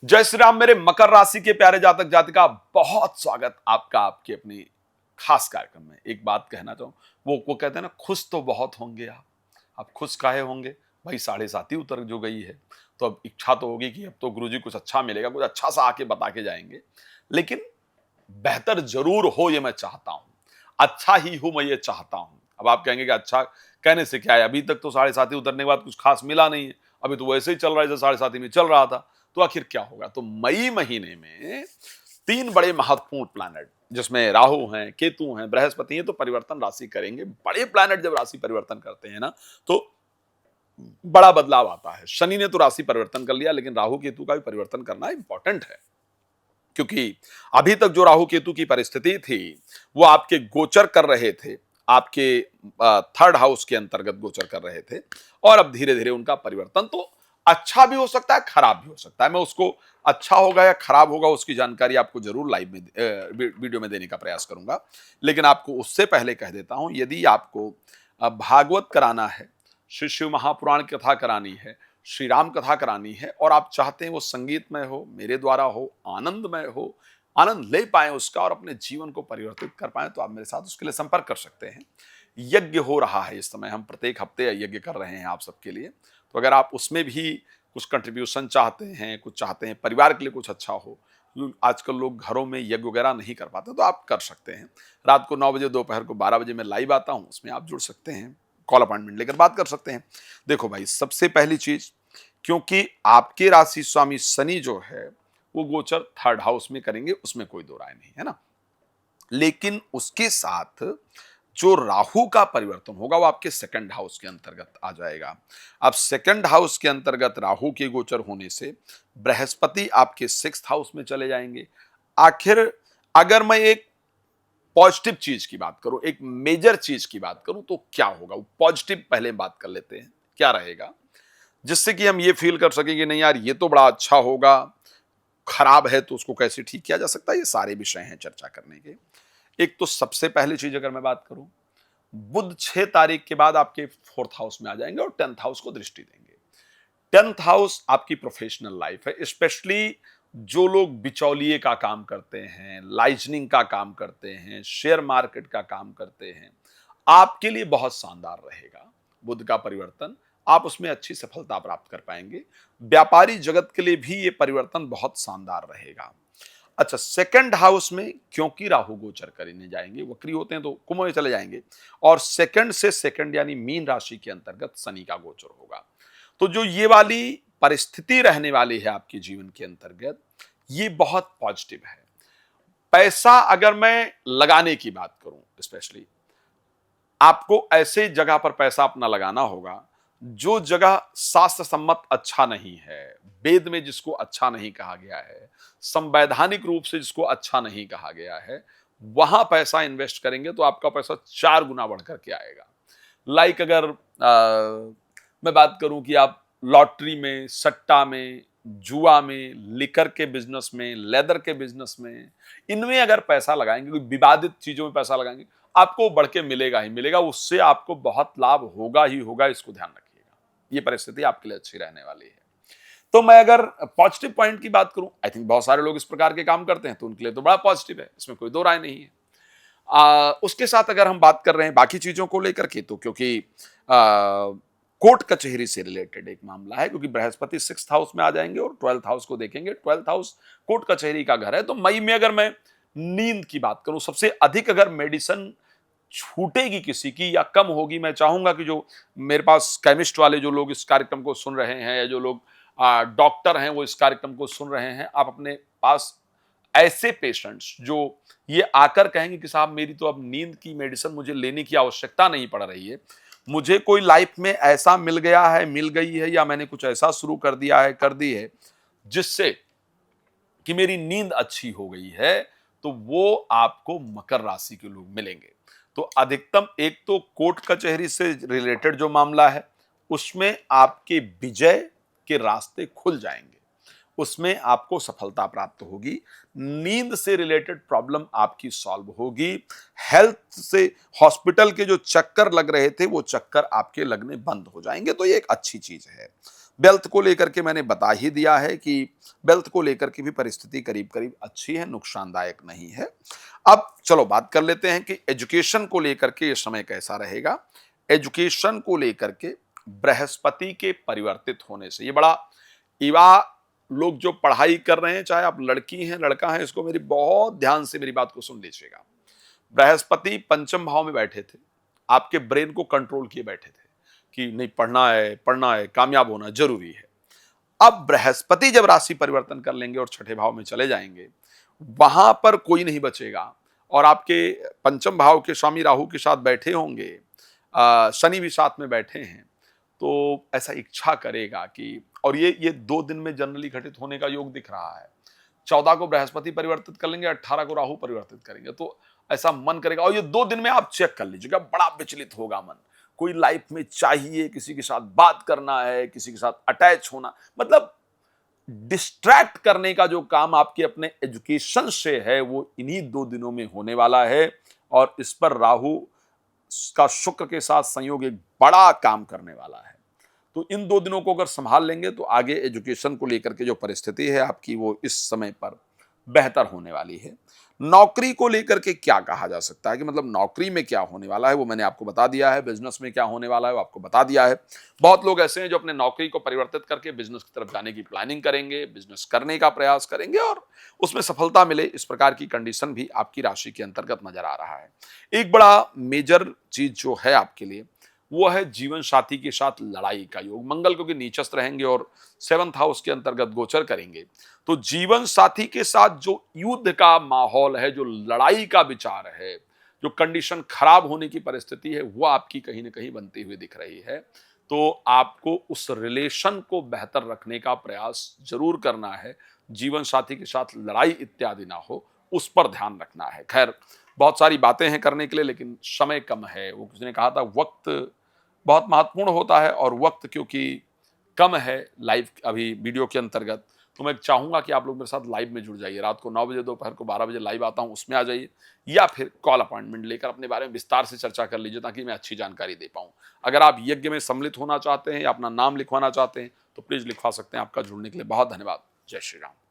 जय श्री राम मेरे मकर राशि के प्यारे जातक जातिका, बहुत स्वागत आपका आपके अपनी खास कार्यक्रम में। एक बात कहना चाहूँ, वो कहते हैं ना, खुश तो बहुत होंगे आप खुश काहे होंगे भाई? 7.5 उतर जो गई है, तो अब इच्छा तो होगी कि अब तो गुरुजी कुछ अच्छा मिलेगा, कुछ अच्छा सा आके बता के जाएंगे। लेकिन बेहतर जरूर हो, ये मैं चाहता हूं, अच्छा ही हूं, मैं ये चाहता हूं। अब आप कहेंगे कि अच्छा कहने से क्या है, अभी तक तो 7.5 उतरने के बाद कुछ खास मिला नहीं है, अभी तो वैसे ही चल रहा है जैसे 7.5 में चल रहा था, तो आखिर क्या होगा? तो मई महीने में 3 बड़े महत्वपूर्ण प्लैनेट, जिसमें राहु हैं, केतु हैं, बृहस्पति हैं, तो परिवर्तन राशि करेंगे। बड़े प्लैनेट जब राशि परिवर्तन करते हैं ना, तो बड़ा बदलाव आता है। शनि ने तो राशि परिवर्तन कर लिया, लेकिन राहु केतु का भी परिवर्तन करना इंपॉर्टेंट है, क्योंकि अभी तक जो राहु केतु की परिस्थिति थी, वो आपके गोचर कर रहे थे, आपके 3rd हाउस के अंतर्गत गोचर कर रहे थे, और अब धीरे धीरे उनका परिवर्तन तो अच्छा भी हो सकता है, खराब भी हो सकता है। मैं उसको अच्छा होगा या खराब होगा उसकी जानकारी आपको जरूर लाइव में वीडियो में देने का प्रयास करूंगा। लेकिन आपको उससे पहले कह देता हूं, यदि आपको भागवत कराना है, श्री शिव महापुराण की कथा करानी है, श्री राम कथा करानी है, और आप चाहते हैं वो संगीतमय हो, मेरे द्वारा हो, आनंदमय हो, आनंद ले पाए उसका और अपने जीवन को परिवर्तित कर पाए, तो आप मेरे साथ उसके लिए संपर्क कर सकते हैं। यज्ञ हो रहा है इस समय, हम प्रत्येक हफ्ते यज्ञ कर रहे हैं आप सबके लिए। तो अगर आप उसमें भी कुछ कंट्रीब्यूशन चाहते हैं, कुछ चाहते हैं परिवार के लिए कुछ अच्छा हो, आजकल लोग घरों में यज्ञ वगैरह नहीं कर पाते, तो आप कर सकते हैं। रात को 9 बजे, दोपहर को 12 बजे मैं लाइव आता हूं, उसमें आप जुड़ सकते हैं, कॉल अपॉइंटमेंट लेकर बात कर सकते हैं। देखो भाई, सबसे पहली चीज, क्योंकि आपके राशि स्वामी शनि जो है वो गोचर 3rd हाउस में करेंगे, उसमें कोई दो राय नहीं है ना। लेकिन उसके साथ जो राहु का परिवर्तन होगा वो आपके 2nd हाउस के अंतर्गत आ जाएगा। अब 2nd हाउस के अंतर्गत राहु के गोचर होने से बृहस्पति आपके 6th हाउस में चले जाएंगे। आखिर अगर मैं एक पॉजिटिव चीज की बात करूं, एक मेजर चीज की बात करूं, तो क्या होगा? वो पॉजिटिव पहले बात कर लेते हैं, क्या रहेगा जिससे कि हम ये फील कर सकें कि नहीं यार, ये तो बड़ा अच्छा होगा, खराब है तो उसको कैसे ठीक किया जा सकता है। ये सारे विषय हैं चर्चा करने के। एक तो सबसे पहली चीज अगर मैं बात करूं, बुध 6 तारीख के बाद आपके 4th हाउस में आ जाएंगे और 10th हाउस को दृष्टि देंगे। 10th हाउस आपकी प्रोफेशनल लाइफ है, स्पेशली जो लोग बिचौलिए का काम करते हैं, लाइजनिंग का काम करते हैं, शेयर मार्केट का काम करते हैं, आपके लिए बहुत शानदार रहेगा बुध का परिवर्तन। आप उसमें अच्छी सफलता प्राप्त कर पाएंगे। व्यापारी जगत के लिए भी ये परिवर्तन बहुत शानदार रहेगा। अच्छा, 2nd हाउस में क्योंकि राहु गोचर करने जाएंगे, वक्री होते हैं तो कुंभ में चले जाएंगे, और 2nd यानी मीन राशि के अंतर्गत शनि का गोचर होगा। तो जो ये वाली परिस्थिति रहने वाली है आपके जीवन के अंतर्गत, ये बहुत पॉजिटिव है। पैसा अगर मैं लगाने की बात करूं, स्पेशली आपको ऐसे जगह पर पैसा अपना लगाना होगा जो जगह शास्त्र सम्मत अच्छा नहीं है, वेद में जिसको अच्छा नहीं कहा गया है, संवैधानिक रूप से जिसको अच्छा नहीं कहा गया है, वहां पैसा इन्वेस्ट करेंगे तो आपका पैसा 4 गुना बढ़ करके आएगा। लाइक अगर मैं बात करूं कि आप लॉटरी में, सट्टा में, जुआ में, लिकर के बिजनेस में, लेदर के बिजनेस में, इनमें अगर पैसा लगाएंगे, कोई विवादित चीजों में पैसा लगाएंगे, आपको बढ़ के मिलेगा ही मिलेगा, उससे आपको बहुत लाभ होगा ही होगा, इसको ध्यान रखिएगा। ये परिस्थिति आपके लिए अच्छी रहने वाली है। तो मैं अगर पॉजिटिव पॉइंट की बात करूं, आई थिंक बहुत सारे लोग इस प्रकार के काम करते हैं, तो उनके लिए तो बड़ा पॉजिटिव है, इसमें कोई दो राय नहीं है। उसके साथ अगर हम बात कर रहे हैं बाकी चीजों को लेकर के, तो क्योंकि कोर्ट कचहरी से रिलेटेड एक मामला है, क्योंकि बृहस्पति 6th हाउस में आ जाएंगे और 12th हाउस को देखेंगे। 12th हाउस कोर्ट कचहरी का घर है। तो मई में अगर मैं नींद की बात करूं, सबसे अधिक अगर मेडिसिन छूटेगी किसी की या कम होगी, मैं चाहूंगा कि जो मेरे पास केमिस्ट वाले जो लोग इस कार्यक्रम को सुन रहे हैं, या जो लोग डॉक्टर हैं वो इस कार्यक्रम को सुन रहे हैं, आप अपने पास ऐसे पेशेंट्स जो ये आकर कहेंगे कि साहब मेरी तो अब नींद की मेडिसिन मुझे लेने की आवश्यकता नहीं पड़ रही है, मुझे कोई लाइफ में ऐसा मिल गया है, मिल गई है, या मैंने कुछ ऐसा शुरू कर दिया है, कर दी है, जिससे कि मेरी नींद अच्छी हो गई है, तो वो आपको मकर राशि के लोग मिलेंगे। तो अधिकतम एक तो कोर्ट कचहरी से रिलेटेड जो मामला है, उसमें आपके विजय के रास्ते खुल जाएंगे, उसमें आपको सफलता प्राप्त होगी। नींद से रिलेटेड प्रॉब्लम आपकी सॉल्व होगी। हेल्थ से हॉस्पिटल के जो चक्कर लग रहे थे, वो चक्कर आपके लगने बंद हो जाएंगे, तो ये एक अच्छी चीज है। वेल्थ को लेकर के मैंने बता ही दिया है कि वेल्थ को लेकर के भी परिस्थिति करीब करीब अच्छी है, नुकसानदायक नहीं है। अब चलो बात कर लेते हैं कि एजुकेशन को लेकर के ये समय कैसा रहेगा। एजुकेशन को लेकर के बृहस्पति के परिवर्तित होने से ये बड़ा, युवा लोग जो पढ़ाई कर रहे हैं, चाहे आप लड़की हैं लड़का हैं, इसको मेरी बहुत ध्यान से मेरी बात को सुन लीजिएगा। बृहस्पति पंचम भाव में बैठे थे, आपके ब्रेन को कंट्रोल किए बैठे थे कि नहीं पढ़ना है, कामयाब होना जरूरी है। अब बृहस्पति जब राशि परिवर्तन कर लेंगे और छठे भाव में चले जाएंगे, वहां पर कोई नहीं बचेगा और आपके पंचम भाव के स्वामी राहु के साथ बैठे होंगे, शनि भी साथ में बैठे हैं, तो ऐसा इच्छा करेगा कि, और ये 2 दिन में जनरली घटित होने का योग दिख रहा है। 14 को बृहस्पति परिवर्तित कर लेंगे, 18 को राहु परिवर्तित करेंगे, तो ऐसा मन करेगा। और ये 2 दिन में आप चेक कर लीजिएगा, बड़ा विचलित होगा मन। कोई लाइफ में चाहिए, किसी के साथ बात करना है, किसी के साथ अटैच होना, मतलब डिस्ट्रैक्ट करने का जो काम आपके अपने एजुकेशन से है वो इन्हीं 2 दिनों में होने वाला है। और इस पर राहु का शुक्र के साथ संयोग एक बड़ा काम करने वाला है। तो इन 2 दिनों को अगर संभाल लेंगे तो आगे एजुकेशन को लेकर के जो परिस्थिति है आपकी, वो इस समय पर बेहतर होने वाली है। नौकरी को लेकर के क्या कहा जा सकता है कि मतलब नौकरी में क्या होने वाला है, वो मैंने आपको बता दिया है। बिजनेस में क्या होने वाला है वो आपको बता दिया है। बहुत लोग ऐसे हैं जो अपने नौकरी को परिवर्तित करके बिजनेस की तरफ जाने की प्लानिंग करेंगे, बिजनेस करने का प्रयास करेंगे और उसमें सफलता मिले, इस प्रकार की कंडीशन भी आपकी राशि के अंतर्गत नजर आ रहा है। एक बड़ा मेजर चीज जो है आपके लिए वो है जीवन साथी के साथ लड़ाई का योग। मंगल क्योंकि नीचस्थ रहेंगे और 7th हाउस के अंतर्गत गोचर करेंगे, तो जीवन साथी के साथ जो युद्ध का माहौल है, जो लड़ाई का विचार है, जो कंडीशन खराब होने की परिस्थिति है, वो आपकी कहीं ना कहीं बनती हुई दिख रही है। तो आपको उस रिलेशन को बेहतर रखने का प्रयास जरूर करना है। जीवन साथी के साथ लड़ाई इत्यादि ना हो, उस पर ध्यान रखना है। खैर, बहुत सारी बातें हैं करने के लिए, लेकिन समय कम है। वो किसी ने कहा था वक्त बहुत महत्वपूर्ण होता है और वक्त क्योंकि कम है लाइव अभी वीडियो के अंतर्गत, तो मैं चाहूंगा कि आप लोग मेरे साथ लाइव में जुड़ जाइए। रात को 9 बजे, दोपहर को 12 बजे लाइव आता हूं, उसमें आ जाइए, या फिर कॉल अपॉइंटमेंट लेकर अपने बारे में विस्तार से चर्चा कर लीजिए ताकि मैं अच्छी जानकारी दे पाऊं। अगर आप यज्ञ में सम्मिलित होना चाहते हैं या अपना नाम लिखवाना चाहते हैं तो प्लीज लिखवा सकते हैं। आपका जुड़ने के लिए बहुत धन्यवाद। जय श्री राम।